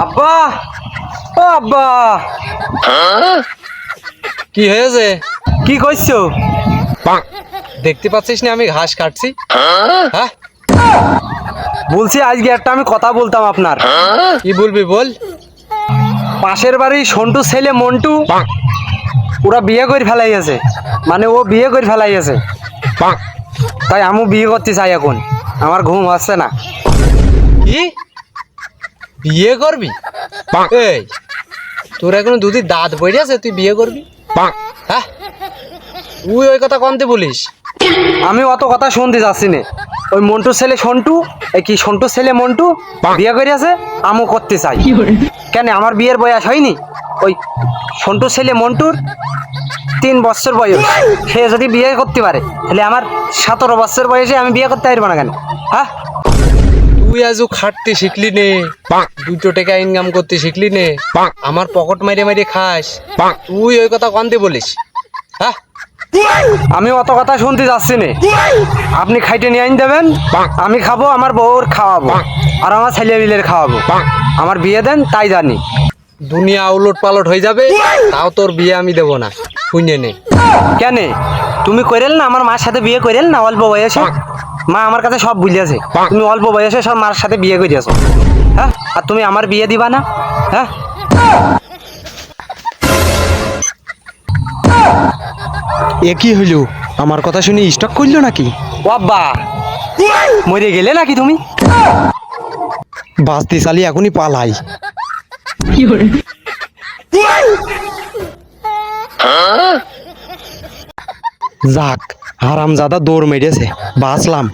আব্বা, ও আব্বা, কি হয়েছে? কি করছো? দেখতে পাচ্ছিস না আমি ঘাস কাটছি? হ্যাঁ, বলছি আজকে একটা আমি কথা বলতাম আপনার। কি বলবি বল। পাশের বাড়ি সন্টু ছেলে মন্টু ওরা বিয়ে করে ফেলাইছে, মানে ও বিয়ে করে ফেলাইছে, তাই আমি বিয়ে করতে চাই। এখন আমার ঘুম আসছে না। কি বিয়ে করবি? এই তোর এখন দুধি দাঁত পড়ে আছে, তুই বিয়ে করবি? হ্যাঁ, তুই ওই কথা কমতে বলিস। আমি অত কথা শুনতে যাচ্ছি না। ওই মন্টুর ছেলে সন্টু, এই কি সন্টুর ছেলে মন্টু বিয়ে করে আছে, আমু করতে চাই। কেন আমার বিয়ের বয়স হয়নি? ওই সন্টুর ছেলে মন্টুর 3 বছর বয়স, সে যদি বিয়ে করতে পারে তাহলে আমার 17 বছর বয়সে আমি বিয়ে করতে পারবো না কেন? হ্যাঁ, তুই আজও খাটতে শিখলি নে, 2 টাকা ইনকাম করতে শিখলি নে, আমার পকেট মাইরে মাইরে খাস, তুই ওই কথা কমতে বলিস। হ্যাঁ, আমি অত কথা শুনতে যাচ্ছি না। আপনি খাইতে নিয়ে আইন দেবেন, আমি খাবো, আমার বউর খাওয়াবো, আর আমার ছেলে মিলের খাওয়াবো। আমার বিয়ে দেন, তাই জানি। দুনিয়া উলট পালট হয়ে যাবে, তাও তোর বিয়ে আমি দেবো না, শুনে নে। কেন তুমি করেল না আমার মার সাথে বিয়ে করেল না অল্প বয়সে? মা আমার কাছে সব বুঝিয়েছে, তুমি অল্প বয়সে সব মার সাথে বিয়ে করিয়েছো। হ্যাঁ, আর তুমি আমার বিয়ে দিবা না? হ্যাঁ, এ কি হইল? আমার কথা শুনে স্টক করলো নাকি? বাবা মরে গেলে নাকি তুমি? বাঁচতে চালি এখনই পালাই। যাক, হারামজাদা দৌড় মেরেছে, বাঁচলাম।